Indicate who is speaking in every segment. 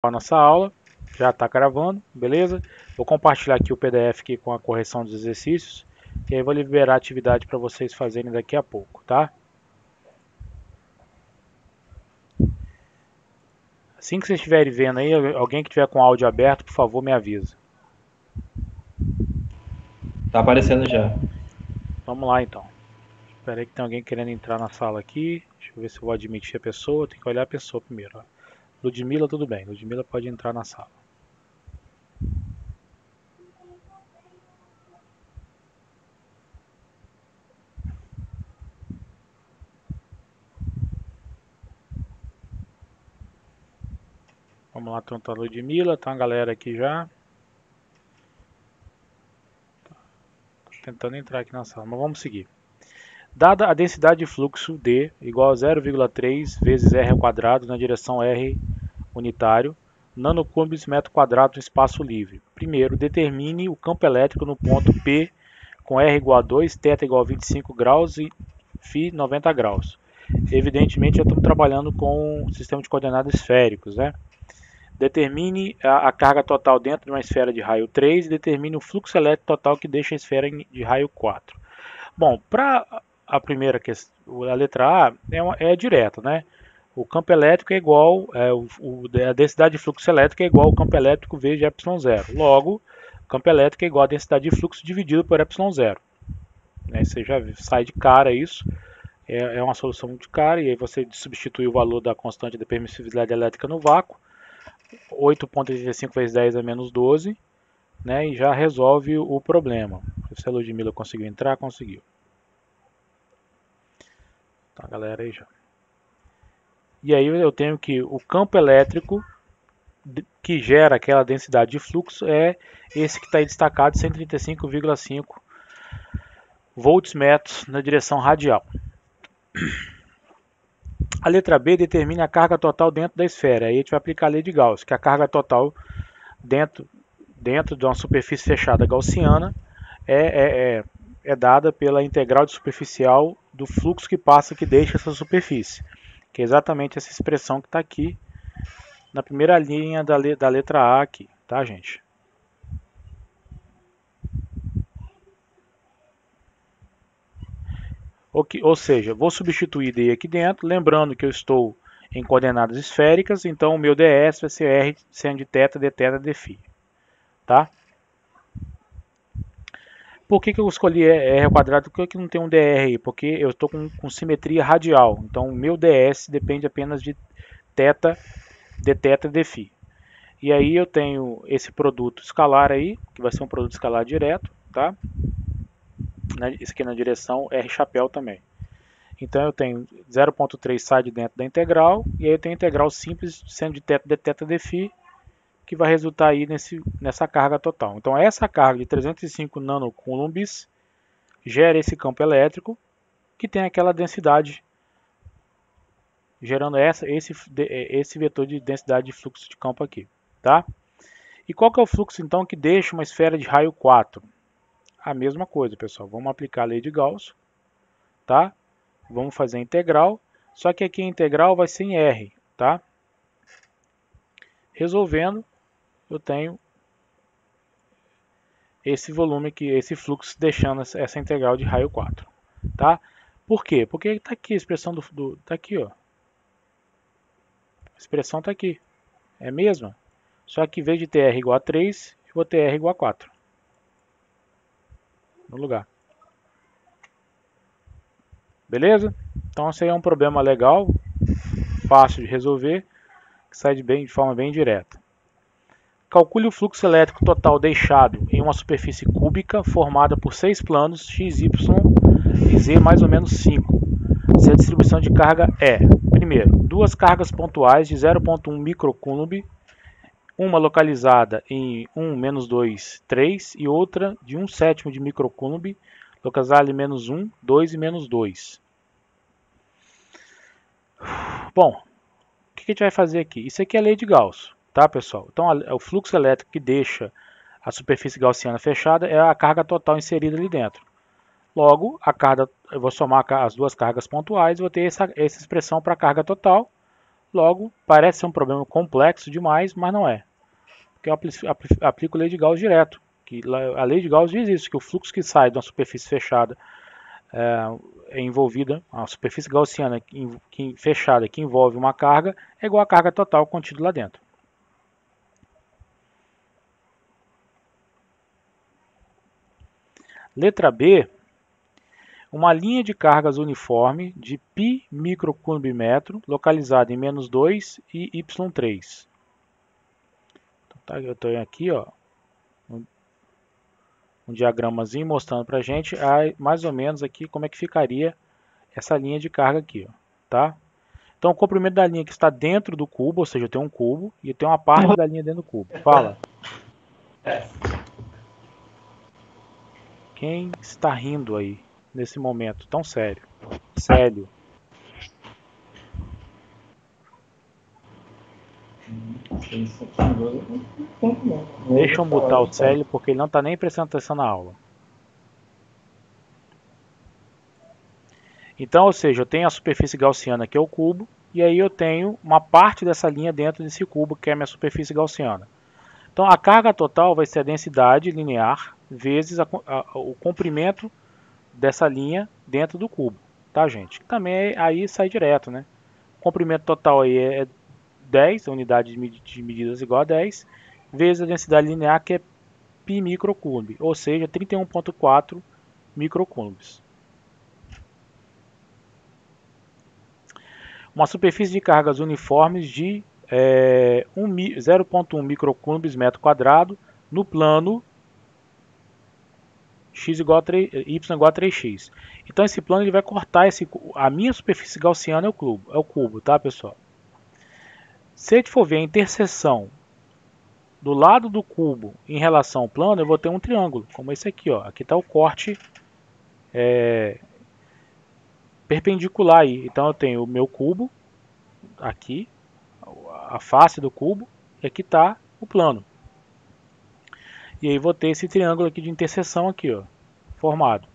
Speaker 1: a nossa aula, já está gravando, beleza? Vou compartilhar aqui o PDF aqui com a correção dos exercícios e aí vou liberar a atividade para vocês fazerem daqui a pouco, tá? Assim que vocês estiverem vendo aí, alguém que tiver com o áudio aberto, por favor, me avisa.
Speaker 2: Tá aparecendo já.
Speaker 1: Vamos lá então. Espera aí que tem alguém querendo entrar na sala aqui. Deixa eu ver se eu vou admitir a pessoa. Tem que olhar a pessoa primeiro. Ó. Ludmila, tudo bem. Ludmila pode entrar na sala. Vamos lá, então tá a Ludmila, tá a galera aqui já. Tô tentando entrar aqui na sala, mas vamos seguir. Dada a densidade de fluxo D igual a 0,3 vezes R ao quadrado na direção R unitário, nanocúbios metro quadrado no espaço livre. Primeiro, determine o campo elétrico no ponto P com R igual a 2, θ igual a 25 graus e φ 90 graus. Evidentemente, já estamos trabalhando com um sistema de coordenadas esféricos, né? Determine a carga total dentro de uma esfera de raio 3 e determine o fluxo elétrico total que deixa a esfera de raio 4. Bom, para a primeira questão, a letra A é direta, né? O campo elétrico é igual, a densidade de fluxo elétrico é igual ao campo elétrico vezes ε0. Logo, o campo elétrico é igual à densidade de fluxo dividido por ε0. Né? Você já sai de cara isso, é uma solução de cara, e aí você substitui o valor da constante da permissividade elétrica no vácuo, 8,85 vezes 10 é menos 12, né? E já resolve o problema. Se a Ludmilla conseguiu entrar, conseguiu. Tá, galera aí já. E aí eu tenho que o campo elétrico que gera aquela densidade de fluxo é esse que está aí destacado, 135,5 volts metros na direção radial. A letra B determina a carga total dentro da esfera. Aí a gente vai aplicar a lei de Gauss, que a carga total dentro de uma superfície fechada gaussiana é dada pela integral de superficial do fluxo que passa, que deixa essa superfície, que é exatamente essa expressão que está aqui na primeira linha da letra A aqui, tá, gente? Ou seja, vou substituir D aqui dentro, lembrando que eu estou em coordenadas esféricas, então o meu ds vai ser R seno de θ, dθ, dφ, tá? Por que eu escolhi R ao quadrado? Por que não tem um dr aí? Porque eu estou com simetria radial, então o meu ds depende apenas de θ, dθ, dφ. E aí eu tenho esse produto escalar aí, que vai ser um produto escalar direto, tá? Isso aqui na direção R chapéu também. Então eu tenho 0,3 sai de dentro da integral, e aí eu tenho a integral simples sendo de θ, dθ, dφ, que vai resultar aí nessa carga total. Então essa carga de 305 nanocoulombs gera esse campo elétrico, que tem aquela densidade, gerando esse vetor de densidade de fluxo de campo aqui. Tá? E qual que é o fluxo então que deixa uma esfera de raio 4? A mesma coisa, pessoal. Vamos aplicar a lei de Gauss, tá? Vamos fazer a integral, só que aqui a integral vai ser em R, tá? Resolvendo, eu tenho esse volume aqui, esse fluxo deixando essa integral de raio 4, tá? Por quê? Porque está aqui a expressão tá aqui, ó. A expressão está aqui, é a mesma, só que em vez de ter R igual a 3, eu vou ter R igual a 4 no lugar. Beleza? Então esse aí é um problema legal, fácil de resolver, que sai de forma bem direta. Calcule o fluxo elétrico total deixado em uma superfície cúbica formada por 6 planos x, y e z mais ou menos 5. Se a distribuição de carga é, primeiro, duas cargas pontuais de 0,1 microcoulomb, uma localizada em 1, menos 2, 3 e outra de 1/7 de microcoulomb, localizada em menos 1, 2 e menos 2. Bom, o que a gente vai fazer aqui? Isso aqui é a lei de Gauss, tá, pessoal? Então, o fluxo elétrico que deixa a superfície gaussiana fechada é a carga total inserida ali dentro. Logo, eu vou somar as duas cargas pontuais e vou ter essa expressão para a carga total. Logo, parece ser um problema complexo demais, mas não é. Porque eu aplico a lei de Gauss direto. Que a lei de Gauss diz isso, que o fluxo que sai de uma superfície fechada é envolvida, a superfície gaussiana fechada que envolve uma carga é igual à carga total contida lá dentro. Letra B, uma linha de cargas uniforme de π microcoulomb-metro localizada em -2 e y3. Então, tá, eu estou aqui, ó, um diagramazinho mostrando para a gente mais ou menos aqui como é que ficaria essa linha de carga aqui, ó, tá? Então o comprimento da linha que está dentro do cubo, ou seja, eu tenho um cubo e eu tenho uma parte da linha dentro do cubo. Fala. Quem está rindo aí nesse momento tão sério? Célio. Deixa eu mutar o Célio porque ele não está nem prestando atenção na aula. Então, ou seja, eu tenho a superfície gaussiana que é o cubo, e aí eu tenho uma parte dessa linha dentro desse cubo que é a minha superfície gaussiana. Então a carga total vai ser a densidade linear vezes o comprimento dessa linha dentro do cubo, tá, gente? Também aí sai direto, né? O comprimento total aí é 10, a unidade de medidas igual a 10, vezes a densidade linear que é π microcoulomb, ou seja, 31,4 microcoulombs. Uma superfície de cargas uniformes de 0,1 microcoulombs metro quadrado no plano x igual a 3, y igual a 3x. Então esse plano ele vai cortar a minha superfície gaussiana é o cubo, tá, pessoal? Se a gente for ver a interseção do lado do cubo em relação ao plano, eu vou ter um triângulo, como esse aqui, ó. Aqui está o corte perpendicular aí. Então eu tenho o meu cubo aqui, a face do cubo, e aqui está o plano. E aí vou ter esse triângulo aqui de interseção aqui, ó, formado.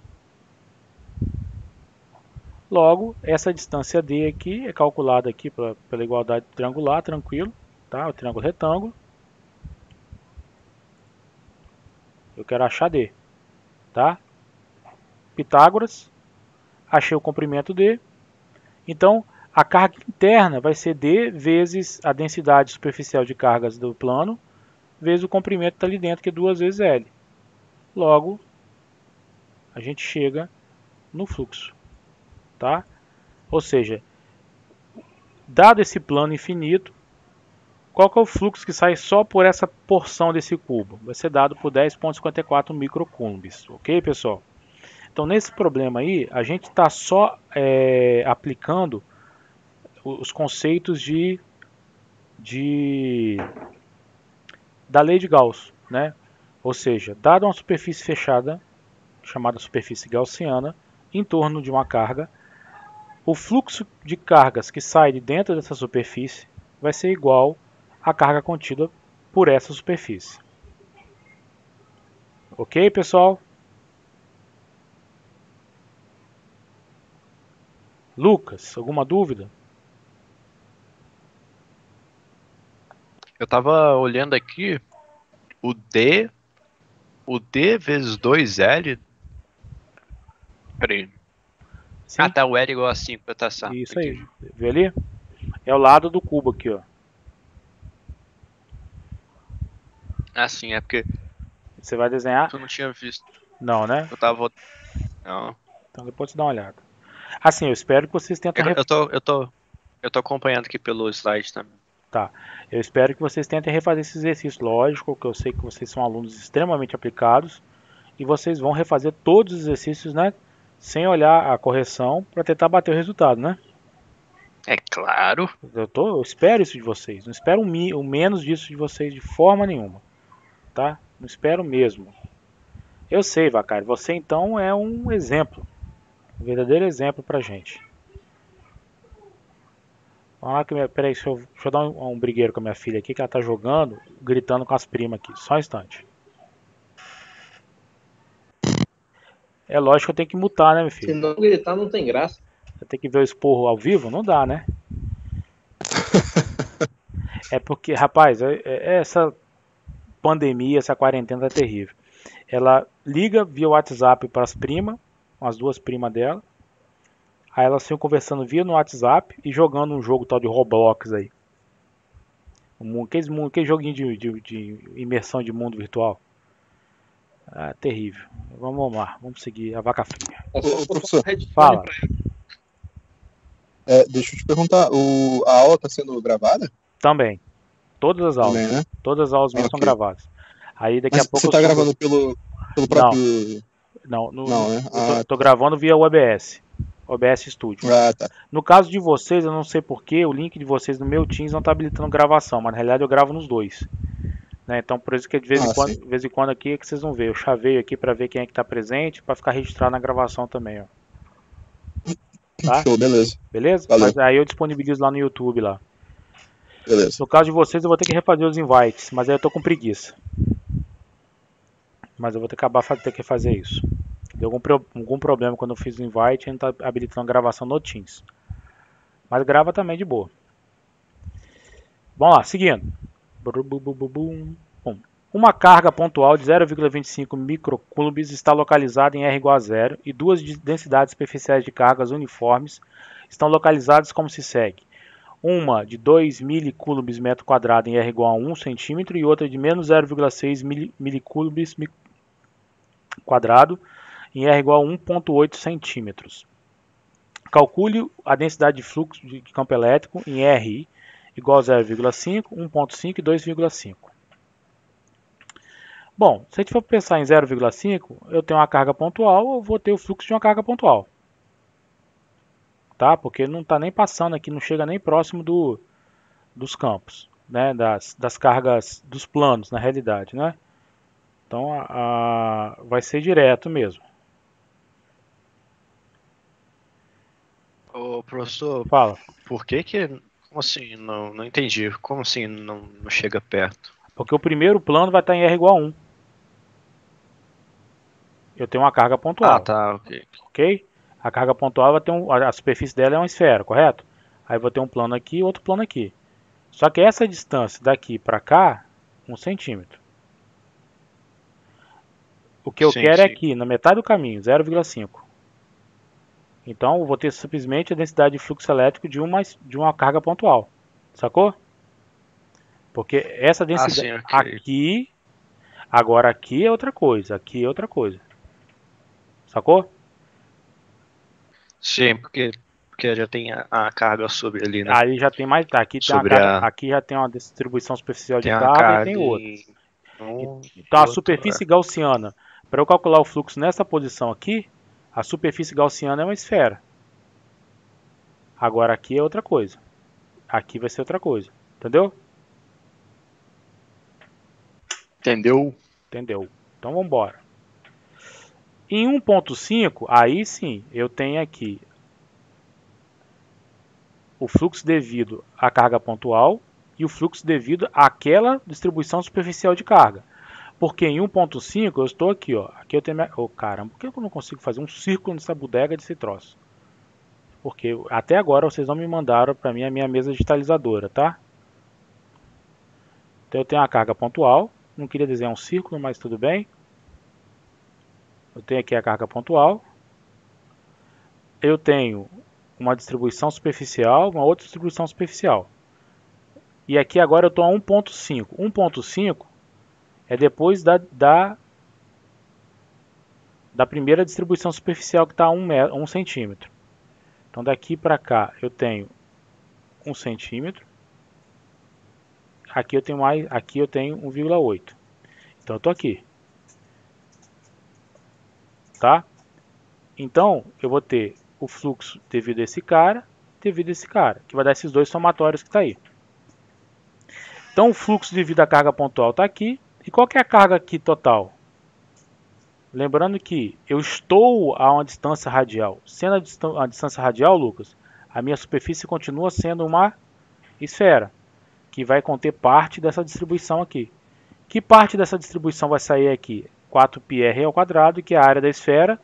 Speaker 1: Logo, essa distância D aqui é calculada aqui pela igualdade triangular, tranquilo, tá? O triângulo retângulo. Eu quero achar D, tá? Pitágoras, achei o comprimento D. Então, a carga interna vai ser D vezes a densidade superficial de cargas do plano, vezes o comprimento que está ali dentro, que é 2 vezes L. Logo, a gente chega no fluxo, tá? Ou seja, dado esse plano infinito, qual que é o fluxo que sai só por essa porção desse cubo? Vai ser dado por 10,54 microcoulombs, ok, pessoal? Então, nesse problema aí, a gente está só aplicando os conceitos da lei de Gauss, né? Ou seja, dada uma superfície fechada, chamada superfície gaussiana, em torno de uma carga, o fluxo de cargas que sai de dentro dessa superfície vai ser igual à carga contida por essa superfície. Ok, pessoal? Lucas, alguma dúvida?
Speaker 3: Eu tava olhando aqui, o D vezes 2L. Peraí.
Speaker 1: Sim.
Speaker 3: Ah, tá, o L igual a 5, tá certo.
Speaker 1: Isso aí, vê ali? É o lado do cubo aqui, ó.
Speaker 3: Ah, sim, é porque
Speaker 1: Você vai desenhar?
Speaker 3: eu não tinha visto.
Speaker 1: Não, né?
Speaker 3: Eu tava... Não.
Speaker 1: Então depois você dá uma olhada. Assim, eu espero que vocês tentem...
Speaker 3: Eu tô acompanhando aqui pelo slide também.
Speaker 1: Tá. Eu espero que vocês tentem refazer esse exercício. Lógico que eu sei que vocês são alunos extremamente aplicados e vocês vão refazer todos os exercícios, né? Sem olhar a correção para tentar bater o resultado, né?
Speaker 3: É claro.
Speaker 1: Eu espero isso de vocês. Não espero o menos disso de vocês de forma nenhuma, tá? Não espero mesmo. Eu sei, Vacari, você então é um exemplo, um verdadeiro exemplo pra gente. Vamos lá, peraí, deixa eu dar um brigueiro com a minha filha aqui, que ela tá jogando, gritando com as primas aqui. Só um instante. É lógico que eu tenho que mutar, né, meu filho?
Speaker 2: Se não gritar, não tem graça.
Speaker 1: Eu tenho que ver o esporro ao vivo? Não dá, né? É porque, rapaz, essa pandemia, essa quarentena tá terrível. Ela liga via WhatsApp para as primas, as duas primas dela. Aí elas ficam conversando via no WhatsApp e jogando um jogo tal de Roblox aí. Aquele joguinho de imersão de mundo virtual. Ah, terrível. Vamos lá, vamos seguir a vaca fria.
Speaker 2: Ô,
Speaker 4: professor,
Speaker 1: Fala.
Speaker 4: deixa eu te perguntar, a aula está sendo gravada?
Speaker 1: Também. Todas as aulas.
Speaker 4: Também, né?
Speaker 1: Todas as aulas minhas são
Speaker 4: Ok.
Speaker 1: gravadas. Aí daqui
Speaker 4: Mas
Speaker 1: a pouco
Speaker 4: você
Speaker 1: eu
Speaker 4: está
Speaker 1: subo.
Speaker 4: gravando pelo próprio...
Speaker 1: Não,
Speaker 4: Não, né?
Speaker 1: eu tô gravando via OBS. OBS Studio.
Speaker 4: Tá.
Speaker 1: No caso de vocês, eu não sei porquê, o link de vocês no meu Teams não está habilitando gravação, mas na realidade eu gravo nos dois. Né? Então por isso que de vez em quando aqui é que vocês vão ver. Eu chaveio aqui para ver quem é que está presente, para ficar registrado na gravação também. Ó. Tá?
Speaker 4: Show, beleza.
Speaker 1: Beleza?
Speaker 4: Valeu.
Speaker 1: Mas aí eu disponibilizo lá no YouTube lá.
Speaker 4: Beleza.
Speaker 1: No caso de vocês, eu vou ter que refazer os invites, mas aí eu tô com preguiça. Mas eu vou ter que fazer isso. Deu algum problema quando eu fiz o invite e não tá habilitando a gravação no Teams. Mas grava também de boa. Vamos lá, seguindo. Uma carga pontual de 0,25 microcoulombs está localizada em R igual a 0 e duas densidades superficiais de cargas uniformes estão localizadas como se segue. Uma de 2 milicoulombs metro quadrado em R igual a 1 cm e outra de menos 0,6 milicoulombs quadrado em R igual a 1,8 cm. Calcule a densidade de fluxo de campo elétrico em R igual a 0,5, 1,5 e 2,5. Bom, se a gente for pensar em 0,5, eu tenho uma carga pontual, eu vou ter o fluxo de uma carga pontual. Tá? Porque não está nem passando aqui, não chega nem próximo dos campos, né? das cargas, dos planos, na realidade. Né? Então vai ser direto mesmo.
Speaker 3: Ô, professor,
Speaker 1: Fala.
Speaker 3: por que como assim? Não entendi. Como assim não chega perto?
Speaker 1: Porque o primeiro plano vai estar em R igual a 1. Eu tenho uma carga pontual.
Speaker 3: Ah, tá,
Speaker 1: Ok? A carga pontual vai ter a superfície dela é uma esfera, correto? Aí vou ter um plano aqui e outro plano aqui. Só que essa distância daqui para cá, 1 centímetro. O que eu quero é aqui, na metade do caminho, 0,5. Então eu vou ter simplesmente a densidade de fluxo elétrico de uma carga pontual. Sacou? Porque essa densidade aqui, agora aqui é outra coisa, aqui é outra coisa. Sacou?
Speaker 3: Sim, porque já tem a carga sobre ali, né?
Speaker 1: Aí já tem mais. Aqui, aqui já tem uma distribuição superficial de carga e tem outra. Então a superfície gaussiana, para eu calcular o fluxo nessa posição aqui, a superfície gaussiana é uma esfera. Agora aqui é outra coisa. Aqui vai ser outra coisa. Entendeu?
Speaker 3: Entendeu?
Speaker 1: Entendeu. Então vamos embora. Em 1.5, aí sim, eu tenho aqui o fluxo devido à carga pontual e o fluxo devido àquela distribuição superficial de carga. Porque em 1.5 eu estou aqui, ó. Aqui eu tenho minha... Oh, caramba, por que eu não consigo fazer um círculo nessa bodega desse troço? Porque até agora vocês não me mandaram para mim a minha mesa digitalizadora, tá? Então eu tenho a carga pontual. Não queria desenhar um círculo, mas tudo bem. Eu tenho aqui a carga pontual. Eu tenho uma distribuição superficial, uma outra distribuição superficial. E aqui agora eu estou a 1.5. 1.5 é depois da primeira distribuição superficial que está a 1 centímetro. Então daqui para cá eu tenho 1 centímetro. Aqui eu tenho 1,8. Então eu estou aqui. Tá? Então eu vou ter o fluxo devido a esse cara, que vai dar esses dois somatórios que está aí. Então o fluxo devido à carga pontual está aqui. E qual que é a carga aqui total? Lembrando que eu estou a uma distância radial. Sendo a distância radial, Lucas, a minha superfície continua sendo uma esfera, que vai conter parte dessa distribuição aqui. Que parte dessa distribuição vai sair aqui? 4πr ao quadrado, que é a área da esfera,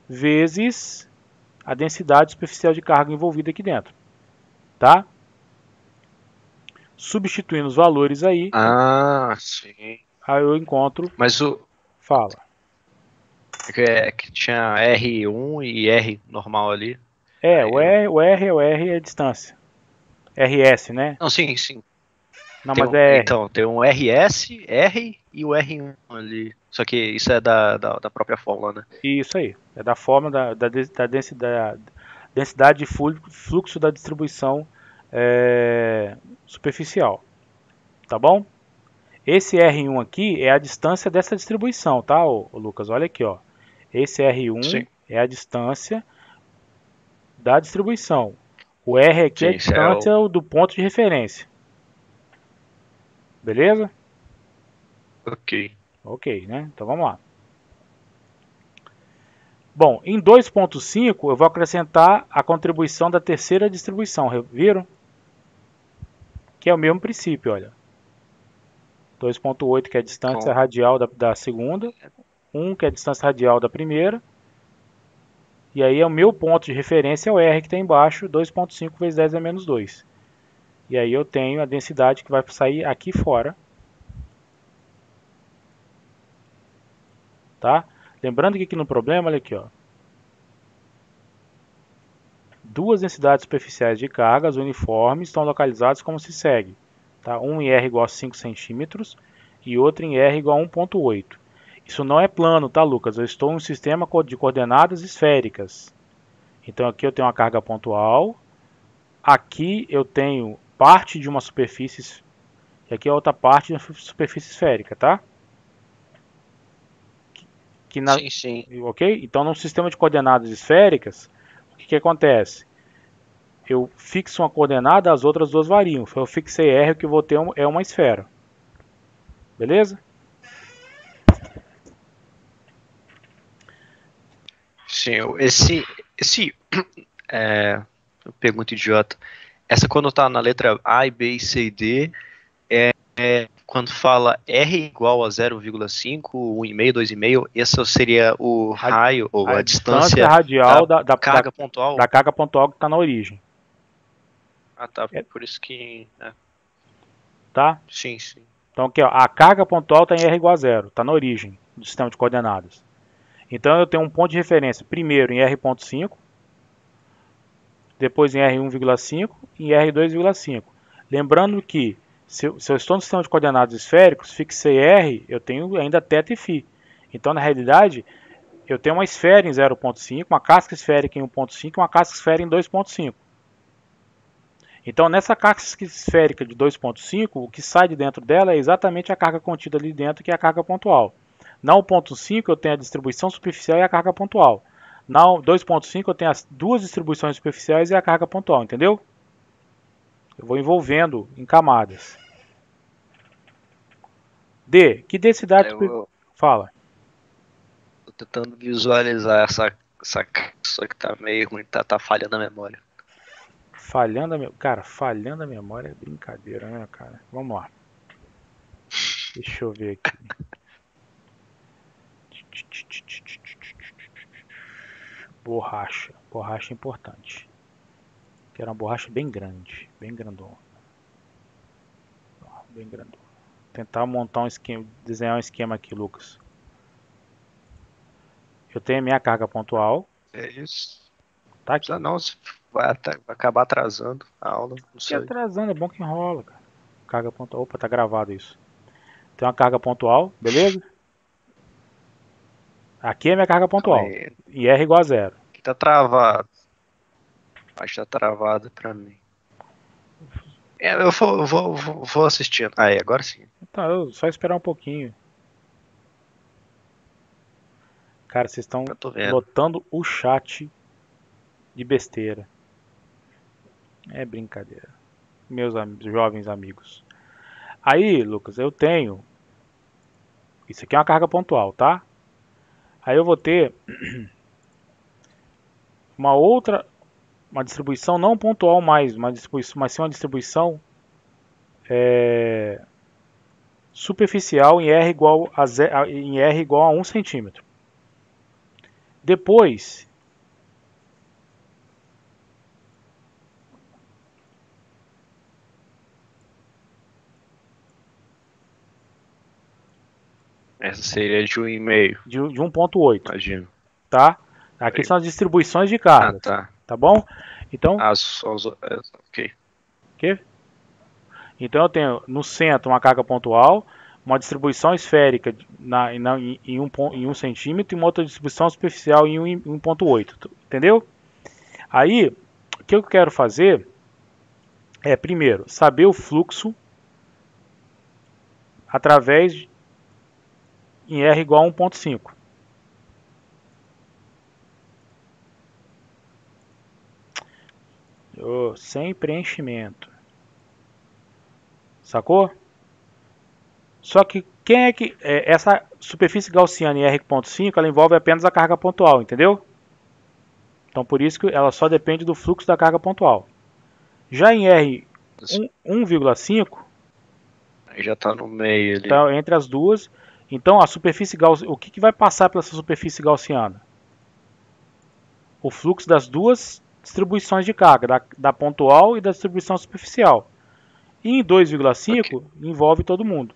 Speaker 1: vezes a densidade superficial de carga envolvida aqui dentro. Tá? Substituindo os valores aí,
Speaker 3: Ah, sim.
Speaker 1: aí eu encontro,
Speaker 3: Mas
Speaker 1: fala.
Speaker 3: que tinha R1 e R normal ali.
Speaker 1: É,
Speaker 3: Aí
Speaker 1: o R é a distância. RS, né?
Speaker 3: Não, sim.
Speaker 1: Não, mas é R.
Speaker 3: Então, tem um RS, R e o R1 ali. Só que isso é da própria fórmula, né?
Speaker 1: Isso aí. É da forma da densidade de fluxo da distribuição superficial. Tá bom? Esse R1 aqui é a distância dessa distribuição, tá, ô Lucas? Olha aqui, ó. Esse R1
Speaker 3: Sim.
Speaker 1: é a distância da distribuição. O R aqui é a
Speaker 3: Sim, isso é o.
Speaker 1: distância do ponto de referência. Beleza?
Speaker 3: Ok.
Speaker 1: Ok, né? Então vamos lá. Bom, em 2.5 eu vou acrescentar a contribuição da terceira distribuição, viram? Que é o mesmo princípio, olha. 2.8 que é a distância
Speaker 3: Com...
Speaker 1: radial da segunda, 1 que é a distância radial da primeira, e aí é o meu ponto de referência é o R que está embaixo, 2.5 vezes 10 a menos 2. E aí eu tenho a densidade que vai sair aqui fora. Tá? Lembrando que aqui no problema, olha aqui, ó. Duas densidades superficiais de cargas uniformes estão localizadas como se segue. Tá? Um em R igual a 5 centímetros e outro em R igual a 1.8. Isso não é plano, tá, Lucas? Eu estou em um sistema de coordenadas esféricas. Então aqui eu tenho uma carga pontual. Aqui eu tenho parte de uma superfície e aqui é outra parte de uma superfície esférica, tá?
Speaker 3: Sim.
Speaker 1: Ok? Então, num sistema de coordenadas esféricas, o que acontece? Eu fixo uma coordenada, as outras duas variam. Se eu fixei R, o que eu vou ter é uma esfera. Beleza?
Speaker 3: Sim, esse pergunta idiota. Essa quando tá na letra A, B, C e D, é quando fala R igual a 0,5, 1,5, 2,5, esse seria o raio ou
Speaker 1: A
Speaker 3: a
Speaker 1: distância
Speaker 3: distância
Speaker 1: radial
Speaker 3: da carga pontual?
Speaker 1: da carga pontual que está na origem.
Speaker 3: Ah, tá.
Speaker 1: É,
Speaker 3: Por isso que.
Speaker 1: tá?
Speaker 3: Sim.
Speaker 1: Então aqui, ó, a carga pontual está em R igual a zero, está na origem do sistema de coordenadas. Então eu tenho um ponto de referência primeiro em R.5, depois em R1,5 e em R2,5. Lembrando que se eu estou no sistema de coordenadas esféricos, fixei R, eu tenho ainda θ e φ. Então na realidade eu tenho uma esfera em 0,5, uma casca esférica em 1,5 e uma casca esférica em 2,5. Então nessa casca esférica de 2,5, o que sai de dentro dela é exatamente a carga contida ali dentro, que é a carga pontual. Na 1,5 eu tenho a distribuição superficial e a carga pontual. Na 2,5 eu tenho as duas distribuições superficiais e a carga pontual, entendeu? Eu vou envolvendo em camadas. D. Que densidade...
Speaker 3: Eu
Speaker 1: Fala.
Speaker 3: tô tentando visualizar essa só que tá meio ruim, tá falhando a memória.
Speaker 1: Falhando a memória é brincadeira, né, cara? Vamos lá. Deixa eu ver aqui. Borracha. Borracha importante. Quero uma borracha bem grande. Bem grandona. Bem grandona. Tentar montar um esquema. Desenhar um esquema aqui, Lucas. Eu tenho a minha carga pontual.
Speaker 3: É isso.
Speaker 1: Tá aqui.
Speaker 3: Não, vai acabar atrasando a aula, não
Speaker 1: Que
Speaker 3: sei.
Speaker 1: atrasando, é bom que enrola, cara. Carga pontual. Opa, tá gravado isso. Tem uma carga pontual, beleza? Aqui é minha carga
Speaker 3: Calma
Speaker 1: pontual.
Speaker 3: aí.
Speaker 1: E R igual a zero.
Speaker 3: Aqui tá travado. Acho que tá travado pra mim. Eu vou assistindo. Aí, agora sim.
Speaker 1: Então, só esperar um pouquinho. Cara, vocês estão
Speaker 3: Eu tô vendo.
Speaker 1: lotando o chat de besteira. É brincadeira. Meus jovens amigos. Aí, Lucas, eu tenho. Isso aqui é uma carga pontual, tá? Aí eu vou ter uma outra. Uma distribuição não pontual mais, mas sim uma distribuição superficial em R igual a 1 centímetro. Depois,
Speaker 3: Essa seria de 1,5,
Speaker 1: de 1,8,
Speaker 3: imagino.
Speaker 1: tá? Aqui são as distribuições de
Speaker 3: Ah,
Speaker 1: cargas,
Speaker 3: tá.
Speaker 1: tá bom? Então,
Speaker 3: Ok.
Speaker 1: então eu tenho no centro uma carga pontual, uma distribuição esférica em 1 centímetro e uma outra distribuição superficial em 1,8, entendeu? Aí, o que eu quero fazer é, primeiro, saber o fluxo através em R igual a 1,5. Sem preenchimento. Sacou? Só que quem é que essa superfície gaussiana em R.5 ela envolve apenas a carga pontual, entendeu? Então por isso que ela só depende do fluxo da carga pontual. Já em R 1,5
Speaker 3: Aí já tá no meio ali.
Speaker 1: está entre as duas. Então a superfície gaussiana, o que vai passar pela superfície gaussiana? O fluxo das duas distribuições de carga, da pontual e da distribuição superficial. E em 2,5 envolve todo mundo.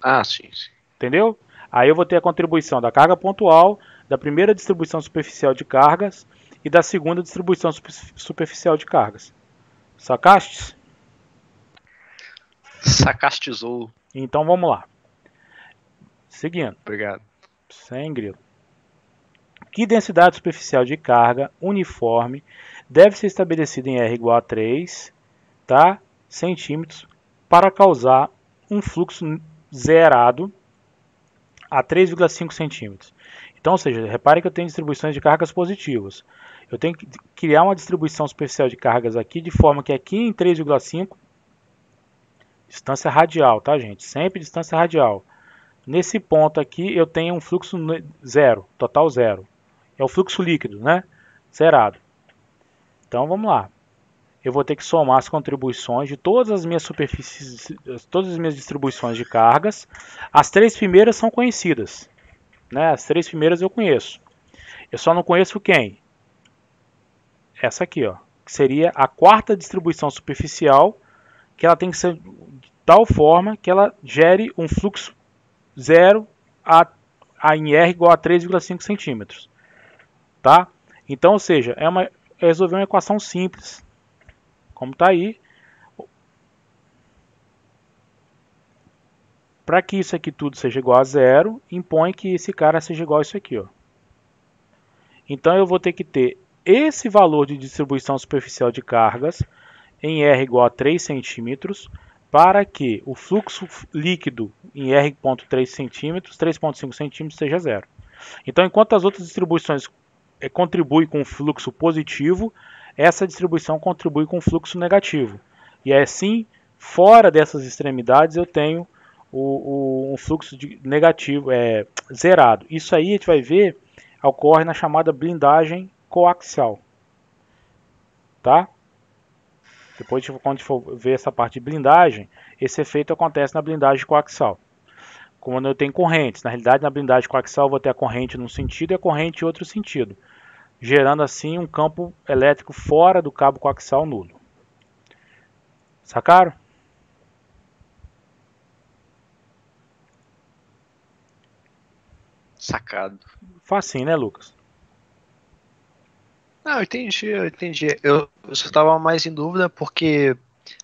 Speaker 3: Ah, sim, sim.
Speaker 1: Entendeu? Aí eu vou ter a contribuição da carga pontual, da primeira distribuição superficial de cargas e da segunda distribuição superficial de cargas. Sacastes?
Speaker 3: Sacastizou.
Speaker 1: Então vamos lá. Seguindo,
Speaker 3: Obrigado.
Speaker 1: sem grilo. Que densidade superficial de carga uniforme deve ser estabelecida em R igual a 3, tá? centímetros para causar um fluxo zerado a 3,5 centímetros. Então, ou seja, repare que eu tenho distribuições de cargas positivas. Eu tenho que criar uma distribuição superficial de cargas aqui, de forma que aqui em 3,5, distância radial, tá, gente? Sempre distância radial. Nesse ponto aqui, eu tenho um fluxo zero, total zero. É o fluxo líquido, né? Zerado. Então, vamos lá. Eu vou ter que somar as contribuições de todas as minhas superfícies, todas as minhas distribuições de cargas. As três primeiras são conhecidas, né? As três primeiras eu conheço. Eu só não conheço quem? Essa aqui, ó, que seria a quarta distribuição superficial, que ela tem que ser de tal forma que ela gere um fluxo zero em R igual a 3,5 centímetros, tá? Então, ou seja, é resolver uma equação simples, como está aí. Para que isso aqui tudo seja igual a zero, impõe que esse cara seja igual a isso aqui, ó. Então eu vou ter que ter esse valor de distribuição superficial de cargas em R igual a 3 centímetros para que o fluxo líquido em R,3 centímetros, 3,5 centímetros seja zero. Então, enquanto as outras distribuições contribuem com o fluxo positivo, essa distribuição contribui com o fluxo negativo. E assim, fora dessas extremidades, eu tenho um fluxo negativo, zerado. Isso aí a gente vai ver, ocorre na chamada blindagem coaxial. Tá? Depois, quando a gente for ver essa parte de blindagem, esse efeito acontece na blindagem coaxial. Quando eu tenho correntes, na realidade na blindagem coaxial eu vou ter a corrente num sentido e a corrente em outro sentido, gerando assim um campo elétrico fora do cabo coaxial nulo. Sacaram?
Speaker 3: Sacado.
Speaker 1: Facinho, né, Lucas?
Speaker 3: Não, eu entendi. Eu só tava mais em dúvida porque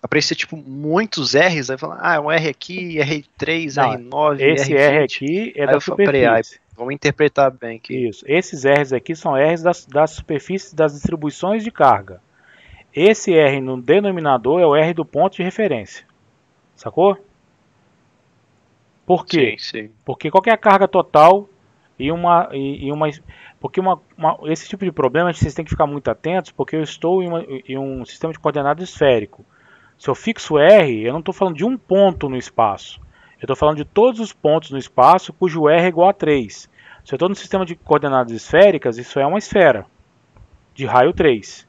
Speaker 3: aparecia tipo muitos R's, aí falando, um R aqui, R3,
Speaker 1: Não,
Speaker 3: R9,
Speaker 1: esse
Speaker 3: R20.
Speaker 1: R aqui é da superfície.
Speaker 3: Vamos interpretar bem aqui.
Speaker 1: Isso. Esses R's aqui são R's das superfícies das distribuições de carga. Esse R no denominador é o R do ponto de referência. Sacou? Por quê?
Speaker 3: Sim.
Speaker 1: Porque qual que é a carga total porque esse tipo de problema vocês têm que ficar muito atentos, porque eu estou em um sistema de coordenada esférico. Se eu fixo R, eu não estou falando de um ponto no espaço. Eu estou falando de todos os pontos no espaço cujo R é igual a 3. Se eu estou no sistema de coordenadas esféricas, isso é uma esfera de raio 3.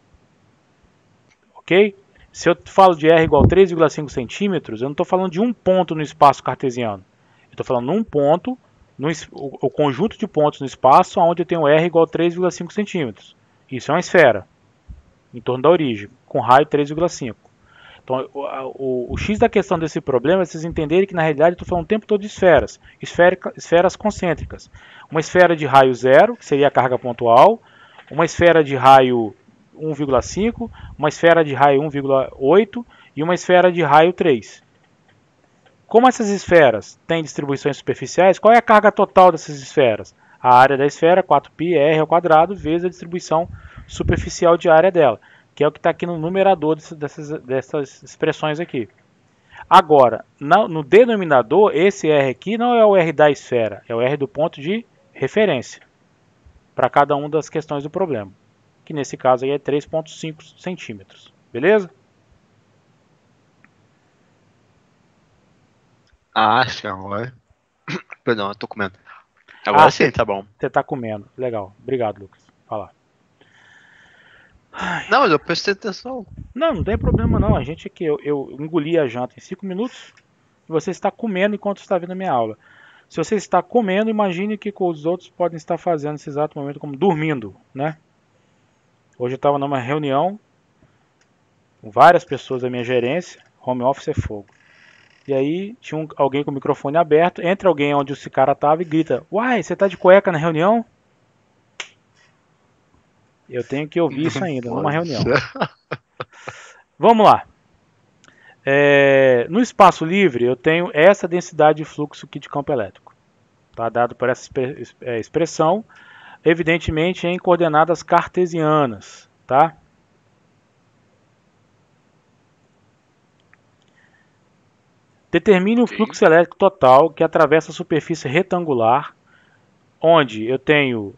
Speaker 1: Ok? Se eu falo de R igual a 3,5 centímetros, eu não estou falando de um ponto no espaço cartesiano. Eu estou falando de um ponto, o conjunto de pontos no espaço onde eu tenho R igual a 3,5 centímetros. Isso é uma esfera, em torno da origem, com raio 3,5. Então, o X da questão desse problema é vocês entenderem que na realidade eu estou falando o tempo todo de esferas, esferas concêntricas. Uma esfera de raio 0, que seria a carga pontual, uma esfera de raio 1,5, uma esfera de raio 1,8 e uma esfera de raio 3. Como essas esferas têm distribuições superficiais, qual é a carga total dessas esferas? A área da esfera, 4πr ao quadrado, vezes a distribuição superficial de área dela, que é o que está aqui no numerador dessas expressões aqui. Agora, no denominador, esse R aqui não é o R da esfera, é o R do ponto de referência, para cada uma das questões do problema, que nesse caso aí é 3,5 centímetros. Beleza?
Speaker 3: Acho que agora. Perdão, eu tô comendo. Agora sim, tá bom.
Speaker 1: Você está comendo. Legal. Obrigado, Lucas. Fala.
Speaker 3: Não, mas eu prestei atenção.
Speaker 1: Não tem problema não. A gente aqui, eu engoli a janta em 5 minutos e você está comendo enquanto está vendo a minha aula. Se você está comendo, imagine que os outros podem estar fazendo nesse exato momento como dormindo, né? Hoje eu estava numa reunião com várias pessoas da minha gerência. Home office é fogo. E aí tinha alguém com o microfone aberto, entra alguém onde esse cara estava e grita: "Uai, você tá de cueca na reunião?" Eu tenho que ouvir isso ainda numa reunião. Vamos lá. No espaço livre eu tenho essa densidade de fluxo aqui de campo elétrico. Tá dado por essa expressão, evidentemente em coordenadas cartesianas, tá? Determine o fluxo elétrico total que atravessa a superfície retangular, onde eu tenho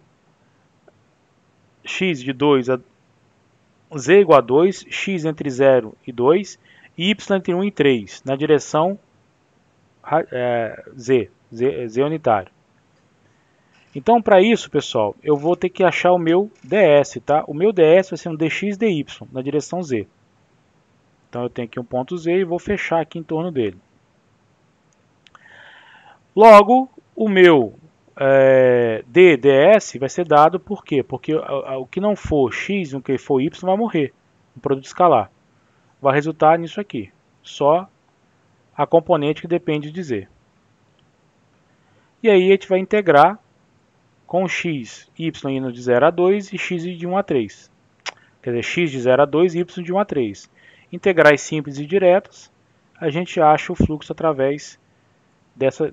Speaker 1: x de 2 a z igual a 2, x entre 0 e 2 e y entre 1 e 3, na direção z unitário. Então, para isso, pessoal, eu vou ter que achar o meu ds, tá? O meu ds vai ser um dx dy, na direção z. Então, eu tenho aqui um ponto z e vou fechar aqui em torno dele. Logo, o meu ds vai ser dado por quê? Porque o que não for x e o que for y vai morrer, um produto escalar. Vai resultar nisso aqui, só a componente que depende de z. E aí a gente vai integrar com x, y indo de 0 a 2 e x de 1 a 3. Quer dizer, x de 0 a 2 e y de 1 a 3. Integrais simples e diretas, a gente acha o fluxo através dessa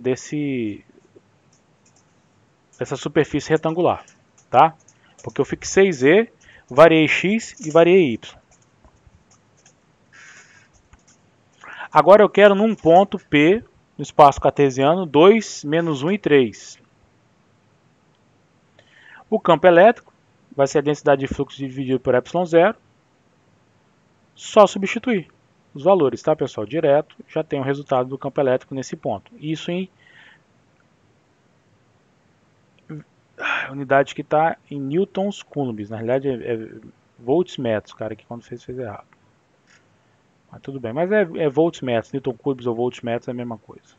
Speaker 1: superfície retangular, tá? Porque eu fixei z, variei x e variei y. Agora eu quero num ponto P, no espaço cartesiano, 2, menos 1 e 3. O campo elétrico vai ser a densidade de fluxo dividido por ε0. Só substituir os valores, tá, pessoal? Direto, já tem o resultado do campo elétrico nesse ponto. Isso em unidade que está em newtons coulombs. Na realidade é volts metros, cara, que quando fez errado. Mas tudo bem, mas é volts metros, newton coulombs ou volts metros é a mesma coisa.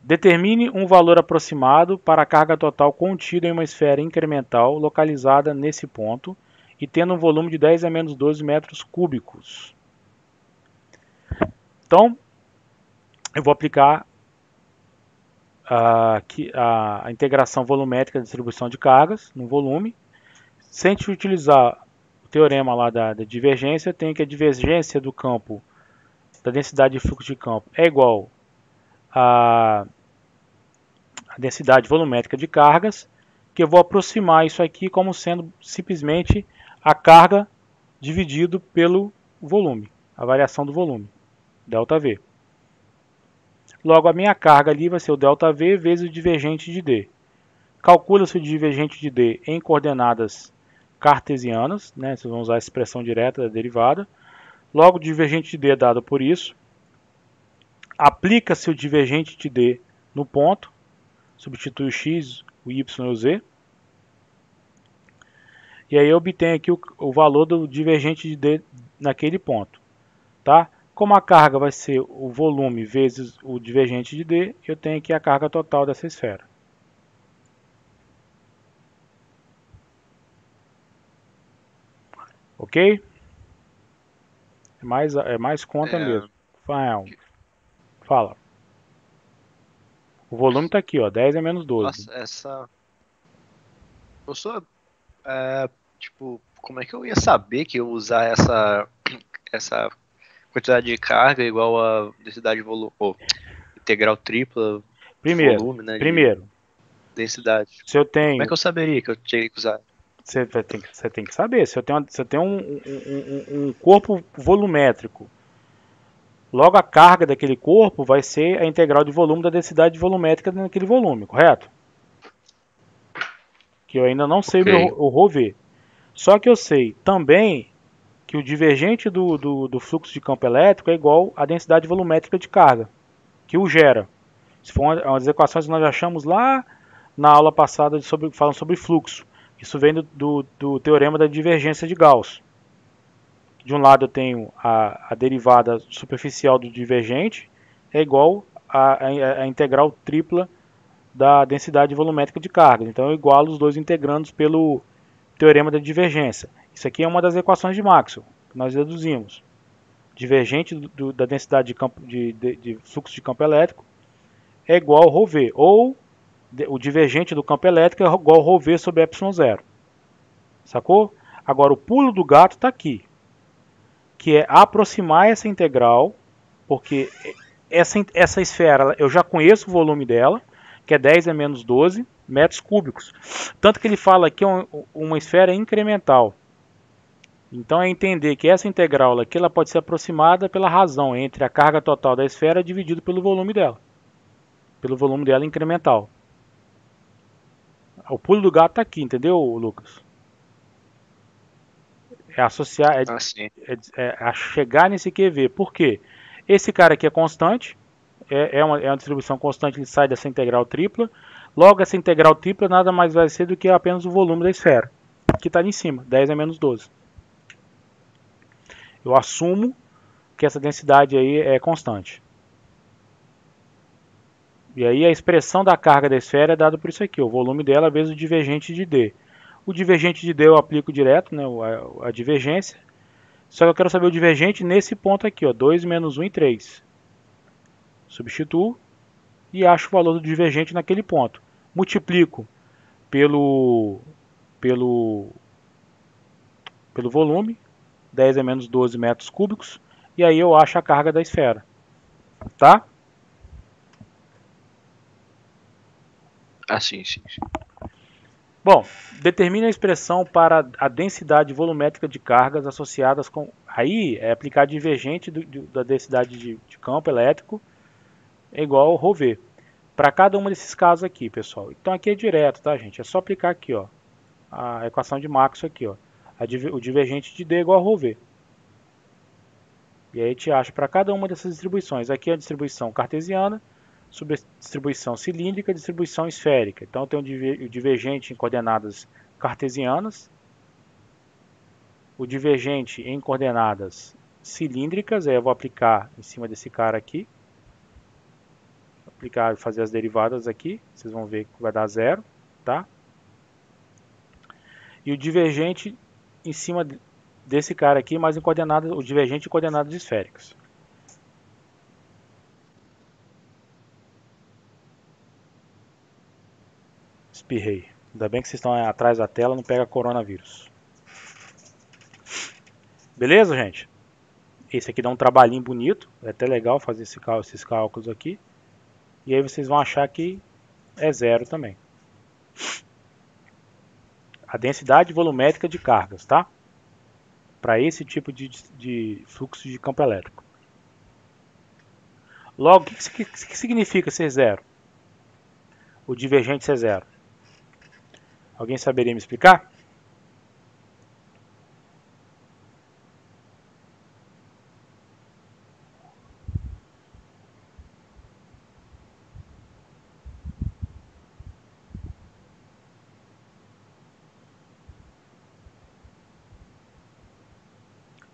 Speaker 1: Determine um valor aproximado para a carga total contida em uma esfera incremental localizada nesse ponto e tendo um volume de 10 a menos 12 metros cúbicos. Então, eu vou aplicar a integração volumétrica da distribuição de cargas no volume. Se a gente utilizar o teorema lá da divergência, eu tenho que a divergência do campo, da densidade de fluxo de campo, é igual a densidade volumétrica de cargas, que eu vou aproximar isso aqui como sendo simplesmente a carga dividido pelo volume, a variação do volume, ΔV. Logo, a minha carga ali vai ser o ΔV vezes o divergente de D. Calcula-se o divergente de D em coordenadas cartesianas, né? Vocês vão usar a expressão direta da derivada. Logo, o divergente de D é dado por isso. Aplica-se o divergente de D no ponto. Substitui o x, o y e o z. E aí eu obtenho aqui o valor do divergente de D naquele ponto. Tá? Como a carga vai ser o volume vezes o divergente de D, eu tenho aqui a carga total dessa esfera. Ok? É mais conta
Speaker 3: É.
Speaker 1: mesmo. Fala. O volume tá aqui, ó. 10 é menos 12.
Speaker 3: Nossa, essa. Eu sou. Tipo, como é que eu ia saber que eu ia usar essa quantidade de carga igual a densidade integral tripla de volume, né? De
Speaker 1: Primeiro,
Speaker 3: densidade.
Speaker 1: se eu
Speaker 3: Como é
Speaker 1: tenho.
Speaker 3: que eu saberia que eu tinha que usar?
Speaker 1: Você tem que saber. Se eu tenho um corpo volumétrico, logo a carga daquele corpo vai ser a integral de volume da densidade volumétrica naquele volume, correto? Que eu ainda não sei
Speaker 3: Ok.
Speaker 1: o ρV. Só que eu sei também que o divergente do fluxo de campo elétrico é igual à densidade volumétrica de carga, que o gera. Isso foi uma das equações que nós achamos lá na aula passada falando sobre fluxo. Isso vem do teorema da divergência de Gauss. De um lado eu tenho a derivada superficial do divergente, é igual à integral tripla da densidade volumétrica de carga. Então eu igualo os dois integrandos pelo teorema da divergência. Isso aqui é uma das equações de Maxwell, que nós deduzimos. Divergente da densidade de fluxo de campo elétrico é igual ao ρV, ou o divergente do campo elétrico é igual ao ρV sobre ε0. Sacou? Agora o pulo do gato está aqui, que é aproximar essa integral, porque essa esfera eu já conheço o volume dela, que é 10 a menos 12 metros cúbicos. Tanto que ele fala aqui uma esfera incremental. Então é entender que essa integral aqui ela pode ser aproximada pela razão entre a carga total da esfera dividido pelo volume dela. Pelo volume dela incremental. O pulo do gato está aqui, entendeu, Lucas? É associar,
Speaker 3: Sim.
Speaker 1: é chegar nesse QV. Por quê? Esse cara aqui é constante, é uma distribuição constante, ele sai dessa integral tripla. Logo, essa integral tripla nada mais vai ser do que apenas o volume da esfera, que está ali em cima, 10 a menos 12. Eu assumo que essa densidade aí é constante. E aí a expressão da carga da esfera é dada por isso aqui, o volume dela vezes o divergente de D. O divergente de D eu aplico direto, né, a divergência. Só que eu quero saber o divergente nesse ponto aqui, ó, 2 menos 1 e 3. Substituo e acho o valor do divergente naquele ponto. Multiplico pelo volume, 10 a menos 12 metros cúbicos, e aí eu acho a carga da esfera. Tá?
Speaker 3: Sim.
Speaker 1: Bom, determine a expressão para a densidade volumétrica de cargas associadas com... Aí é aplicar divergente da densidade de campo elétrico é igual ao ρV. Para cada um desses casos aqui, pessoal. Então aqui é direto, tá, gente? É só aplicar aqui, ó, a equação de Maxwell aqui, ó. O divergente de D é igual ao ρV. E aí a gente acha para cada uma dessas distribuições. Aqui é a distribuição cartesiana, distribuição cilíndrica, distribuição esférica. Então eu tenho o divergente em coordenadas cartesianas, o divergente em coordenadas cilíndricas, aí eu vou aplicar em cima desse cara aqui, aplicar, fazer as derivadas aqui, vocês vão ver que vai dar zero, tá? E o divergente em cima desse cara aqui, mas em coordenadas, o divergente em coordenadas esféricas. Espirrei. Ainda bem que vocês estão atrás da tela, não pega coronavírus. Beleza, gente? Esse aqui dá um trabalhinho bonito. É até legal fazer esses cálculos aqui. E aí vocês vão achar que é zero também. A densidade volumétrica de cargas, tá? Para esse tipo de fluxo de campo elétrico. Logo, o que significa ser zero? O divergente ser zero. Alguém saberia me explicar?